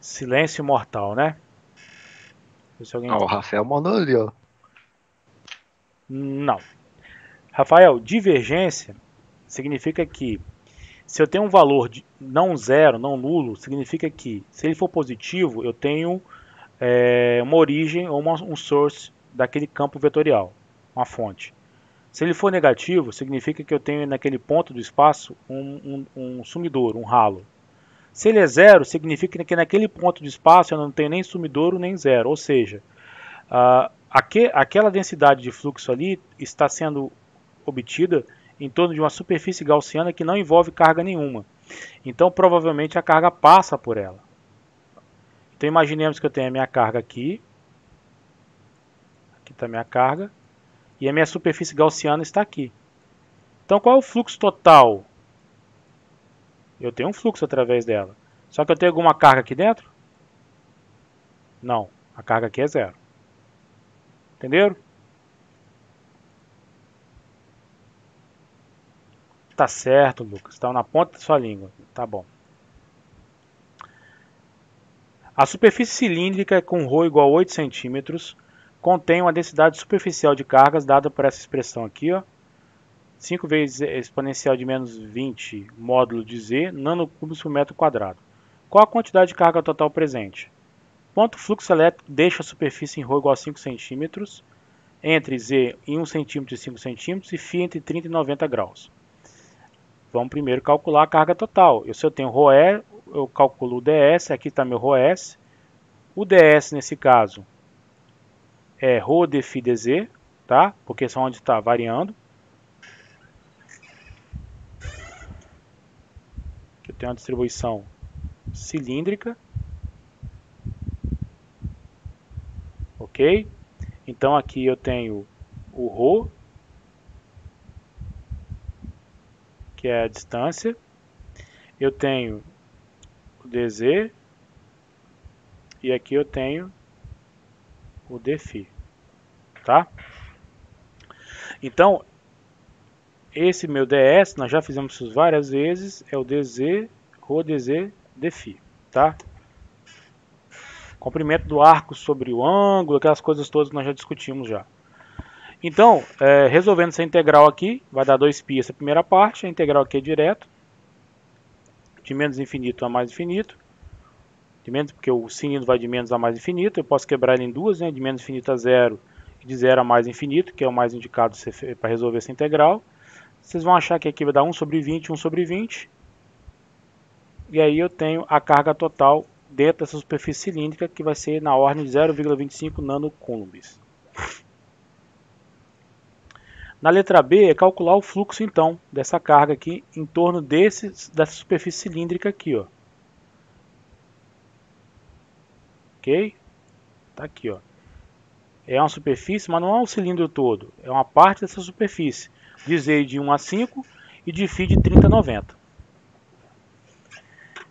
Speaker 1: Silêncio mortal, né? Se alguém...
Speaker 3: O Rafael mandou ali, ó.
Speaker 1: Não. Rafael, divergência significa que Se eu tenho um valor de não zero, não nulo, significa que se ele for positivo, eu tenho uma origem ou um source daquele campo vetorial, uma fonte. Se ele for negativo, significa que eu tenho naquele ponto do espaço um sumidouro, um ralo. Se ele é zero, significa que naquele ponto de espaço eu não tenho nem sumidouro nem zero. Ou seja, aquela densidade de fluxo ali está sendo obtida em torno de uma superfície gaussiana que não envolve carga nenhuma. Então provavelmente a carga passa por ela. Então imaginemos que eu tenho a minha carga aqui. Aqui está a minha carga. E a minha superfície gaussiana está aqui. Então qual é o fluxo total? Eu tenho um fluxo através dela. Só que eu tenho alguma carga aqui dentro? Não. A carga aqui é zero. Entenderam? Tá certo, Lucas. Está na ponta da sua língua. Tá bom. A superfície cilíndrica com ρ igual a 8 centímetros contém uma densidade superficial de cargas dada por essa expressão aqui, ó. 5 vezes exponencial de menos 20 módulo de Z nanocúbios por metro quadrado. Qual a quantidade de carga total presente? Quanto fluxo elétrico deixa a superfície em ρ igual a 5 centímetros entre Z em 1 centímetro e 5 centímetros e φ entre 30 e 90 graus? Vamos primeiro calcular a carga total. Se eu tenho ρe, eu calculo o ds, aqui está meu ρs. O ds nesse caso é ρ d φ dz, tá? Porque são onde está variando. Aqui eu tenho uma distribuição cilíndrica. Ok? Então aqui eu tenho o ρ, que é a distância. Eu tenho o dz e aqui eu tenho o dφ, tá? Então, esse meu ds, nós já fizemos isso várias vezes, é o dz, ρ dz, dφ, tá? Comprimento do arco sobre o ângulo, aquelas coisas todas que nós já discutimos já. Então, resolvendo essa integral aqui, vai dar 2π essa primeira parte, a integral aqui é direto, de menos infinito a mais infinito, de menos, porque o cilindro vai de menos a mais infinito, eu posso quebrar ele em duas, né, de menos infinito a zero e de zero a mais infinito, que é o mais indicado para resolver essa integral. Vocês vão achar que aqui vai dar 1 sobre 20, 1 sobre 20, e aí eu tenho a carga total dentro dessa superfície cilíndrica, que vai ser na ordem de 0,25 nanocoulombs. Na letra B é calcular o fluxo então dessa carga aqui em torno dessa superfície cilíndrica aqui, ó. Ok? Tá aqui, ó. É uma superfície, mas não é o cilindro todo, é uma parte dessa superfície. De Z de 1 a 5 e de φ de 30 a 90.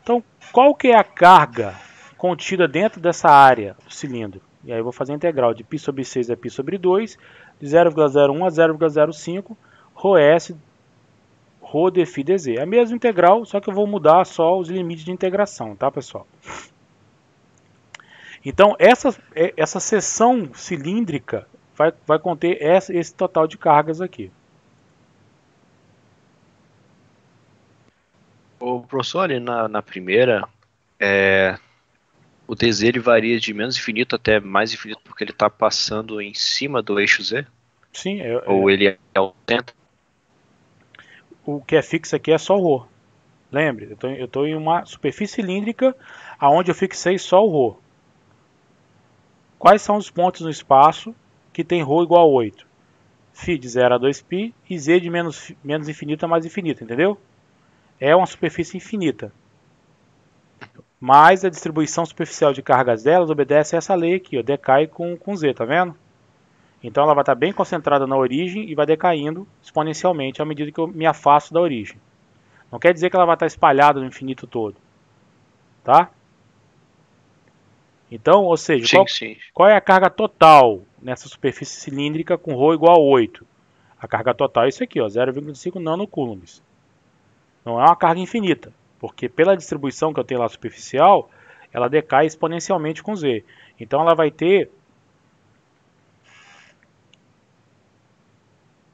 Speaker 1: Então, qual que é a carga contida dentro dessa área do cilindro? E aí eu vou fazer a integral de π sobre 6 a π sobre 2, de 0,01 a 0,05, ρs, ρ dφ dz. É a mesma integral, só que eu vou mudar só os limites de integração, tá, pessoal? Então, essa seção cilíndrica vai conter esse total de cargas aqui.
Speaker 3: O professor, ali na primeira, o dz ele varia de menos infinito até mais infinito porque ele está passando em cima do eixo Z?
Speaker 1: Sim.
Speaker 3: Ou ele é o centro?
Speaker 1: O que é fixo aqui é só o ρ. Lembre, eu estou em uma superfície cilíndrica onde eu fixei só o ρ. Quais são os pontos no espaço que tem ρ igual a 8? φ de 0 a 2π e z de menos infinito a mais infinito, entendeu? É uma superfície infinita. Mas a distribuição superficial de cargas delas obedece a essa lei aqui, ó, decai com z, tá vendo? Então ela vai estar bem concentrada na origem e vai decaindo exponencialmente à medida que eu me afasto da origem. Não quer dizer que ela vai estar espalhada no infinito todo, tá? Então, ou seja, qual é a carga total nessa superfície cilíndrica com ρ igual a 8? A carga total é isso aqui, 0,5 nanocoulombs. Não é uma carga infinita, porque pela distribuição que eu tenho lá superficial, ela decai exponencialmente com z. Então ela vai ter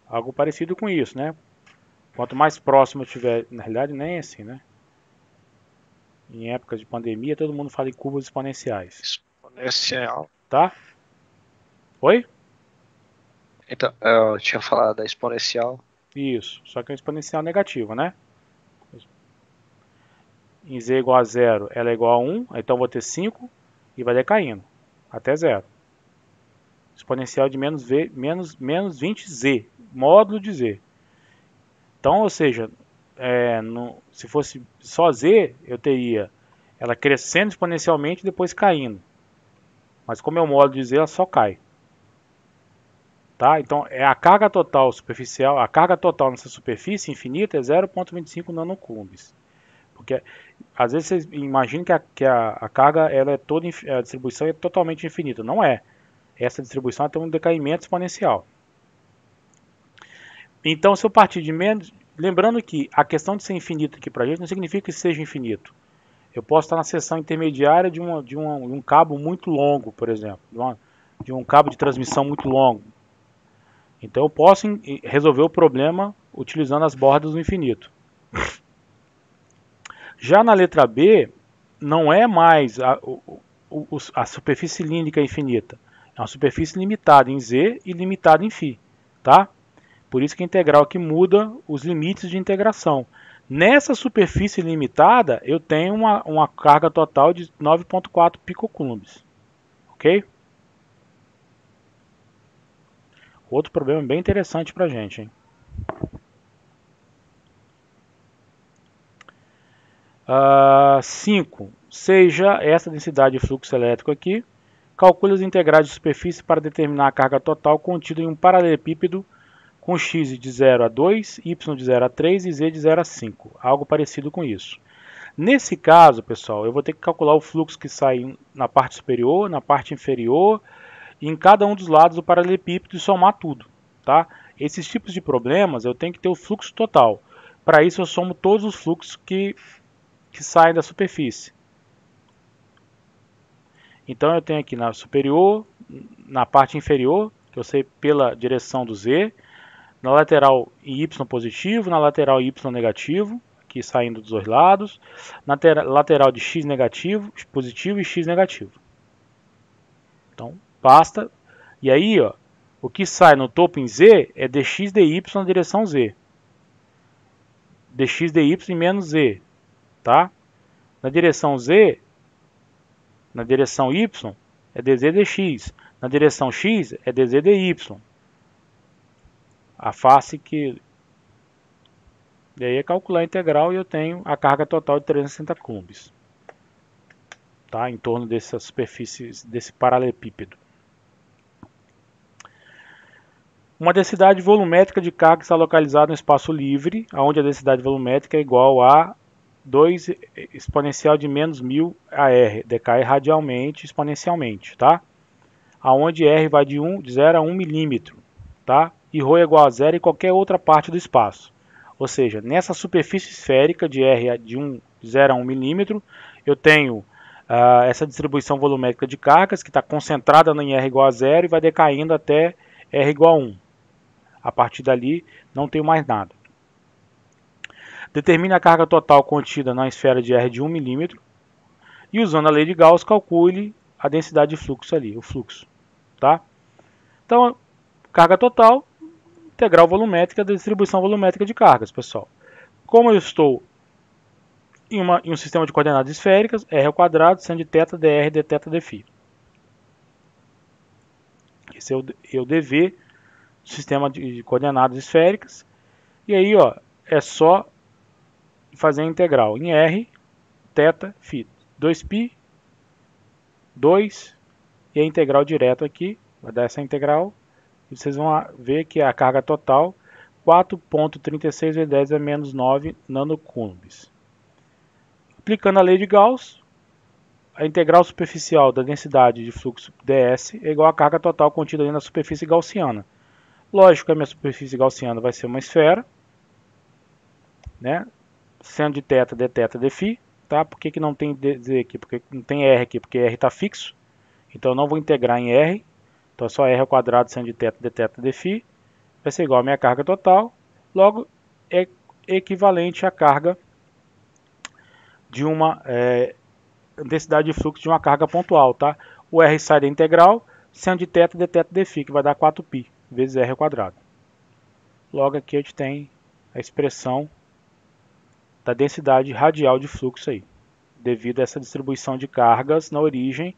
Speaker 1: algo parecido com isso, né? Quanto mais próximo eu tiver, na realidade nem é assim, né? Em épocas de pandemia, todo mundo fala em curvas exponenciais,
Speaker 3: Exponencial.
Speaker 1: tá? Oi?
Speaker 3: Então, eu tinha falado da exponencial.
Speaker 1: Isso, só que é um exponencial negativo, né? Em z igual a 0, ela é igual a 1, então eu vou ter 5 e vai decaindo até 0. Exponencial de menos 20z, módulo de z. Então, ou seja, se fosse só z, eu teria ela crescendo exponencialmente e depois caindo. Mas como é o módulo de z, ela só cai. Tá? Então, é a carga total superficial, a carga total nessa superfície infinita é 0,25 nanocoulombs. Porque às vezes vocês imaginam que a carga ela é toda, a distribuição é totalmente infinita. Não é. Essa distribuição tem um decaimento exponencial. Então, se eu partir de menos... Lembrando que a questão de ser infinito aqui para a gente não significa que seja infinito. Eu posso estar na seção intermediária de um cabo muito longo, por exemplo. De um cabo de transmissão muito longo. Então, eu posso resolver o problema utilizando as bordas do infinito. Já na letra B, não é mais a superfície cilíndrica infinita. É uma superfície limitada em Z e limitada em φ. Tá? Por isso que a integral aqui muda os limites de integração. Nessa superfície limitada, eu tenho uma carga total de 9,4 picocoulombs. Ok? Outro problema bem interessante para a gente, hein? 5. Seja essa densidade de fluxo elétrico aqui. Calcule as integrais de superfície para determinar a carga total contida em um paralelepípedo com x de 0 a 2, y de 0 a 3 e z de 0 a 5. Algo parecido com isso. Nesse caso, pessoal, eu vou ter que calcular o fluxo que sai na parte superior, na parte inferior e em cada um dos lados do paralelepípedo e somar tudo. Tá? Esses tipos de problemas eu tenho que ter o fluxo total. Para isso eu somo todos os fluxos que saem da superfície. Então eu tenho aqui na superior, na parte inferior, que eu sei pela direção do z, na lateral y positivo, na lateral y negativo, aqui saindo dos dois lados, na lateral de x negativo, positivo e x negativo. Então basta. E aí, ó, o que sai no topo em z é dx dy na direção z. Dx dy em menos z. Tá? Na direção z, na direção y, é dz dx. Na direção x, é dz dy. A face que... E aí é calcular a integral e eu tenho a carga total de 360 coulombs. Tá? Em torno dessas superfícies, desse paralelepípedo. Uma densidade volumétrica de carga está localizada no espaço livre, onde a densidade volumétrica é igual a 2 exponencial de menos 1000 a R, decai radialmente, exponencialmente, tá? Aonde R vai de 0 a 1 milímetro, tá? E ρ é igual a 0 em qualquer outra parte do espaço. Ou seja, nessa superfície esférica de R de 0 a 1 milímetro, eu tenho essa distribuição volumétrica de cargas, que está concentrada em R igual a 0 e vai decaindo até R igual a 1. A partir dali, não tenho mais nada. Determine a carga total contida na esfera de R de 1 milímetro e, usando a lei de Gauss, calcule a densidade de fluxo ali, o fluxo. Tá? Então, carga total, integral volumétrica da distribuição volumétrica de cargas, pessoal. Como eu estou em um sistema de coordenadas esféricas, R ao quadrado, seno de θ, dr, dθ, dφ. Esse é o dv do sistema de coordenadas esféricas. E aí, ó, é só fazer a integral em R, θ, φ. 2π, 2, e a integral direto aqui, vai dar essa integral. E vocês vão ver que a carga total, 4,36 vezes 10 a menos 9 nanocoulombs. Aplicando a lei de Gauss, a integral superficial da densidade de fluxo ds é igual à carga total contida ali na superfície gaussiana. Lógico que a minha superfície gaussiana vai ser uma esfera, né? Seno de θ, dθ, dφ. Tá? Por que não tem dz aqui? Porque não tem r aqui? Porque r está fixo. Então eu não vou integrar em r. Então é só r ao quadrado seno de θ, dθ, dφ. Vai ser igual à minha carga total. Logo, é equivalente à carga de uma densidade de fluxo de uma carga pontual, tá? O R sai da integral, sendo de θ, dθ, dφ, que vai dar 4π vezes R ao quadrado. Logo aqui a gente tem a expressão da densidade radial de fluxo aí, devido a essa distribuição de cargas na origem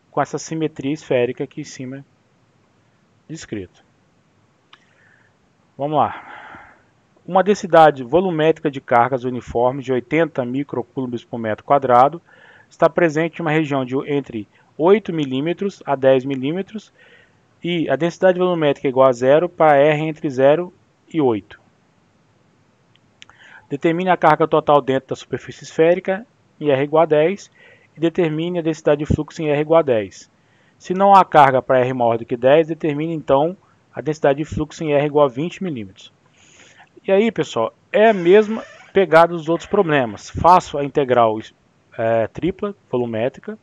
Speaker 1: com essa simetria esférica aqui em cima descrito. Vamos lá. Uma densidade volumétrica de cargas uniformes de 80 microcoulombs por metro quadrado está presente em uma região de entre 8 mm a 10 mm e a densidade volumétrica é igual a zero para R entre 0 e 8. Determine a carga total dentro da superfície esférica em R igual a 10 e determine a densidade de fluxo em R igual a 10. Se não há carga para R maior do que 10, determine então a densidade de fluxo em R igual a 20 mm. E aí, pessoal, é a mesma pegada dos outros problemas. Faço a integral tripla volumétrica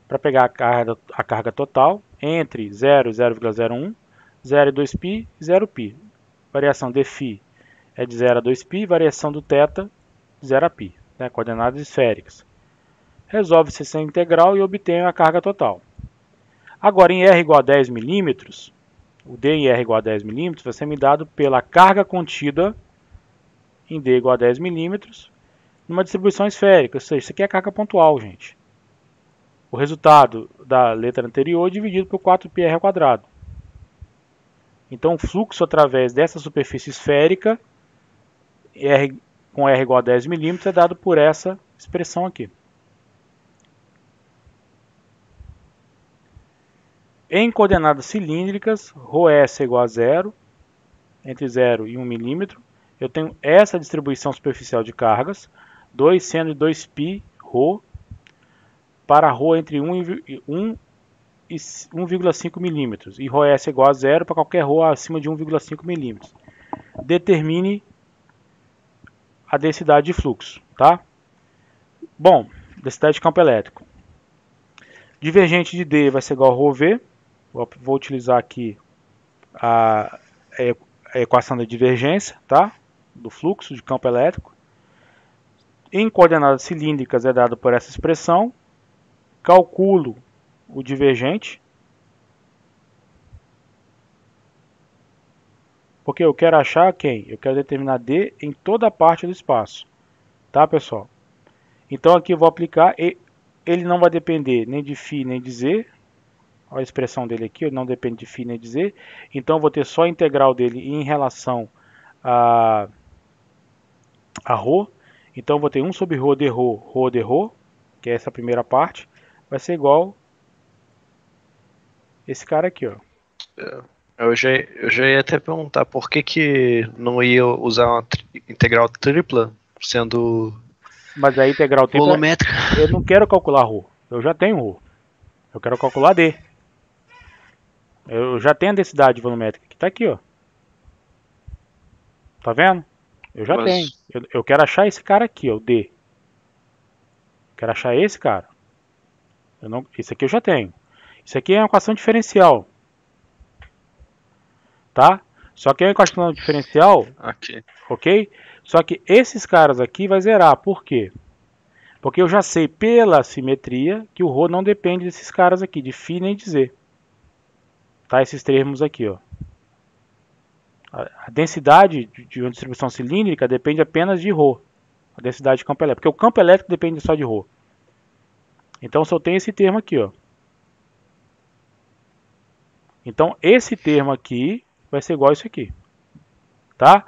Speaker 1: para pegar a carga total entre 0 e 0,01, 0 e 2π e 0π. Variação dφ é de 0 a 2π, variação do θ de 0 a π, né, coordenadas esféricas. Resolve-se essa integral e obtenho a carga total. Agora, em R igual a 10 mm, o D em R igual a 10 mm vai ser me dado pela carga contida em D igual a 10 mm numa distribuição esférica, ou seja, isso aqui é a carga pontual, gente. O resultado da letra anterior dividido por 4πr ao quadrado. Então, o fluxo através dessa superfície esférica com R igual a 10 mm é dado por essa expressão aqui. Em coordenadas cilíndricas, ρS é igual a 0, entre 0 e 1 mm, eu tenho essa distribuição superficial de cargas, 2 seno de 2π ρ, para ρ entre 1 e 1,5 mm, e ρS é igual a 0 para qualquer ρ acima de 1,5 mm. Determine a densidade de fluxo, tá? Bom, densidade de campo elétrico. Divergente de D vai ser igual a ρV. Vou utilizar aqui a equação da divergência, tá? Do fluxo de campo elétrico. Em coordenadas cilíndricas é dado por essa expressão. Calculo o divergente. Porque eu quero achar quem? Eu quero determinar D em toda a parte do espaço. Tá, pessoal? Então aqui eu vou aplicar. Ele não vai depender nem de φ nem de Z. Olha a expressão dele aqui, ele não depende de φ nem de Z. Então eu vou ter só a integral dele em relação a ρ. Então eu vou ter 1 sobre ρ de ρ, que é essa primeira parte, vai ser igual esse cara aqui, ó.
Speaker 3: Eu já ia até perguntar por que não ia usar uma integral tripla, sendo
Speaker 1: Mas a integral tripla,
Speaker 3: volumétrica.
Speaker 1: Eu não quero calcular ρ, eu já tenho ρ. Eu quero calcular D. Eu já tenho a densidade volumétrica, que está aqui, ó. Tá vendo? Eu já tenho. Eu quero achar esse cara aqui, ó, o D. Quero achar esse cara. Esse aqui eu já tenho. Isso aqui é uma equação diferencial. Tá? Só que é uma equação diferencial, ok? Só que esses caras aqui vai zerar. Por quê? Porque eu já sei pela simetria que o ρ não depende desses caras aqui, de φ nem de Z. Tá? Esses termos aqui, ó. A densidade de uma distribuição cilíndrica depende apenas de ρ. A densidade de campo elétrico. Porque o campo elétrico depende só de ρ. Então só tem esse termo aqui, ó. Então esse termo aqui vai ser igual a isso aqui. Tá?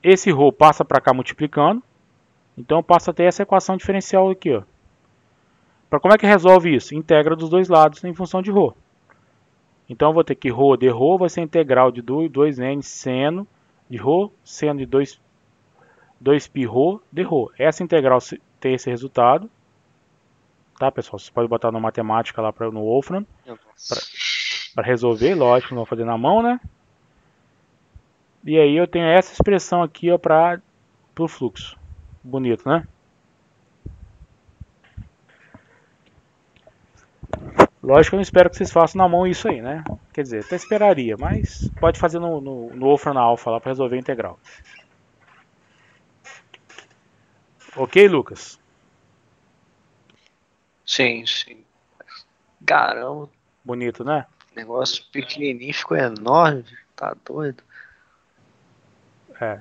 Speaker 1: Esse ρ passa para cá multiplicando. Então eu passo a ter essa equação diferencial aqui, ó. Para como é que resolve isso? Integra dos dois lados em função de ρ. Então eu vou ter que ρ de ρ vai ser integral de 2n seno de ρ, seno de 2π ρ de ρ. Essa integral tem esse resultado. Tá, pessoal? Você pode botar na matemática lá no Wolfram para resolver, lógico, não vou fazer na mão, né? E aí eu tenho essa expressão aqui, ó, para o fluxo. Bonito, né? Lógico que eu não espero que vocês façam na mão isso aí, né? Quer dizer, até esperaria, mas pode fazer no Wolfram na Alpha lá para resolver a integral. Ok, Lucas?
Speaker 3: Sim. Caramba,
Speaker 1: Bonito, né?
Speaker 3: o negócio pequenininho ficou enorme. Tá doido.
Speaker 1: É.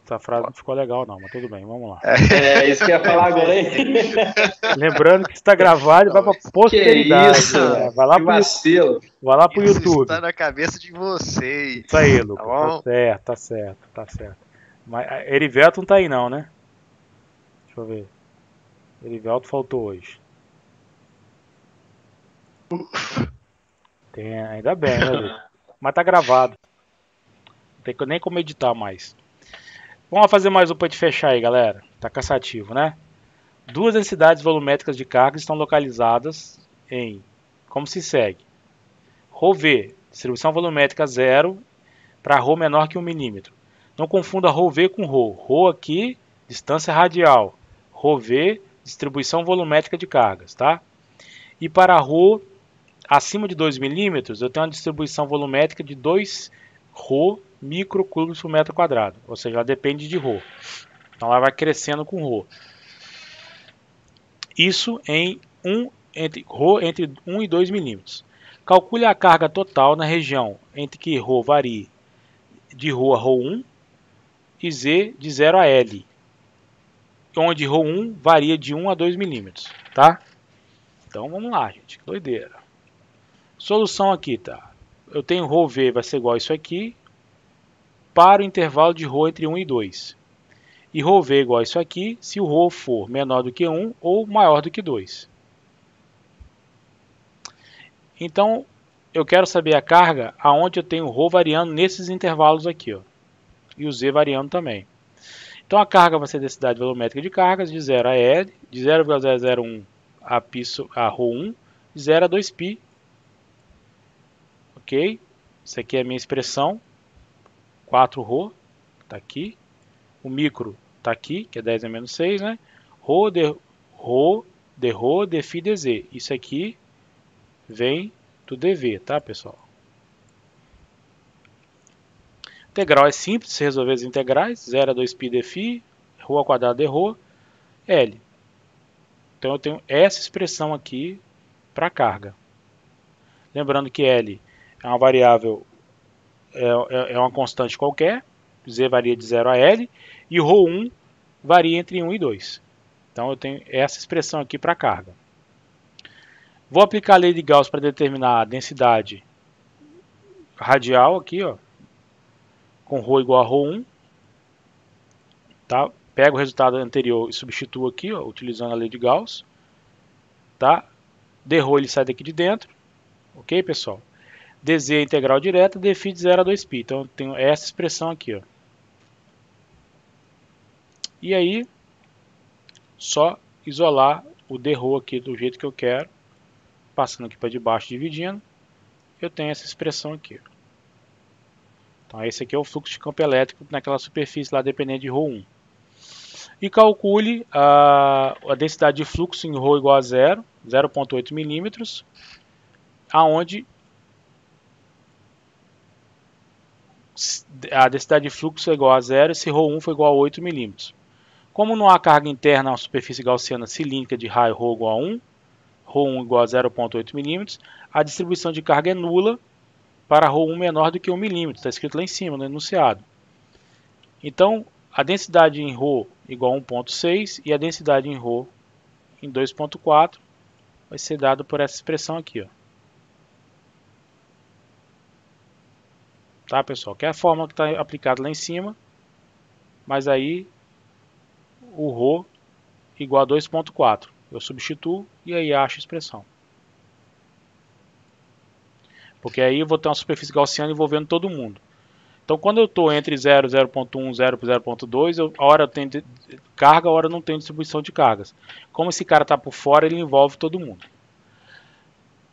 Speaker 1: Essa frase não ficou legal não, mas tudo bem, vamos lá.
Speaker 2: É isso que eu ia falar agora, hein?
Speaker 1: Lembrando que está gravado e vai para
Speaker 2: Que
Speaker 1: posteridade.
Speaker 2: isso?
Speaker 1: Né? Vai lá
Speaker 2: Que vacilo.
Speaker 1: pro
Speaker 3: Isso
Speaker 1: YouTube.
Speaker 3: está na cabeça de vocês.
Speaker 1: Isso aí, Lucas.
Speaker 3: bom?
Speaker 1: Tá certo. Mas Erivelto não tá aí não, né? Deixa eu ver. Erivelto faltou hoje. Tem, ainda bem, né, Lucas? Mas tá gravado. Não tem nem como editar mais. Vamos fazer mais um pra gente fechar aí, galera. Tá cansativo, né? Duas densidades volumétricas de carga estão localizadas em, como se segue. ρV, distribuição volumétrica 0 para ρ menor que 1 milímetro. Não confunda ρV com ρ. ρ aqui, distância radial. ρV, distribuição volumétrica de cargas, tá? E para ρ acima de 2 milímetros, eu tenho uma distribuição volumétrica de 2 ρ microcúbios por metro quadrado. Ou seja, ela depende de ρ. Então ela vai crescendo com ρ. Isso entre ρ entre 1 e 2 milímetros. Calcule a carga total na região entre que ρ varie de ρ a ρ1 e Z de 0 a L, onde ρ1 varia de 1 a 2 milímetros, tá? Então vamos lá, gente, que doideira. Solução aqui, tá? Eu tenho ρV vai ser igual a isso aqui para o intervalo de ρ entre 1 e 2. E ρV igual a isso aqui se o ρ for menor do que 1 ou maior do que 2. Então, eu quero saber a carga aonde eu tenho o ρ variando nesses intervalos aqui, ó, e o Z variando também. Então, a carga vai ser a densidade volumétrica de cargas de 0 a L, de 0,001 a ρ1, de 0 a 2π. Ok? Isso aqui é a minha expressão. 4ρ, está aqui. O micro está aqui, que é 10 a menos 6, né? ρ de φ dz. Isso aqui vem do dv, tá, pessoal? Integral é simples, se resolver as integrais. 0 a 2π dφ, ρ ao quadrado de ρ, L. Então eu tenho essa expressão aqui para carga. Lembrando que L é uma variável, é uma constante qualquer, Z varia de 0 a L, e ρ1 varia entre 1 e 2. Então eu tenho essa expressão aqui para carga. Vou aplicar a lei de Gauss para determinar a densidade radial aqui, ó, com ρ igual a ρ1. Tá? Pego o resultado anterior e substituo aqui, ó, utilizando a lei de Gauss. Tá? dρ ele sai daqui de dentro. Ok, pessoal? dz é integral direta, dφ de 0 a 2π. Então eu tenho essa expressão aqui, ó. E aí, só isolar o dρ aqui do jeito que eu quero. Passando aqui para debaixo, dividindo. Eu tenho essa expressão aqui. Então esse aqui é o fluxo de campo elétrico naquela superfície lá dependente de ρ1. E calcule a densidade de fluxo em ρ igual a 0, 0,8 milímetros, aonde a densidade de fluxo é igual a 0 se ρ1 for igual a 8 milímetros. Como não há carga interna na superfície gaussiana cilíndrica de raio ρ igual a 1, ρ1 igual a 0,8 milímetros, a distribuição de carga é nula para ρ1 menor do que 1 milímetro. Está escrito lá em cima, no enunciado. Então, a densidade em ρ igual a 1,6 e a densidade em ρ em 2,4 vai ser dado por essa expressão aqui, ó. Tá, pessoal? Que é a fórmula que está aplicada lá em cima, mas aí o ρ igual a 2,4. Eu substituo e aí acho a expressão. Porque aí eu vou ter uma superfície gaussiana envolvendo todo mundo. Então, quando eu estou entre 0, 0,1, 0 e 0,2, a hora eu tenho carga, a hora eu não tenho distribuição de cargas. Como esse cara está por fora, ele envolve todo mundo.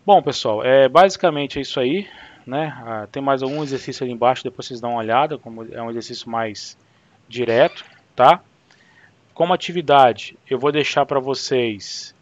Speaker 1: Bom, pessoal, basicamente é isso aí. Né? Tem mais algum exercício ali embaixo, depois vocês dão uma olhada, como é um exercício mais direto. Tá? Como atividade, eu vou deixar para vocês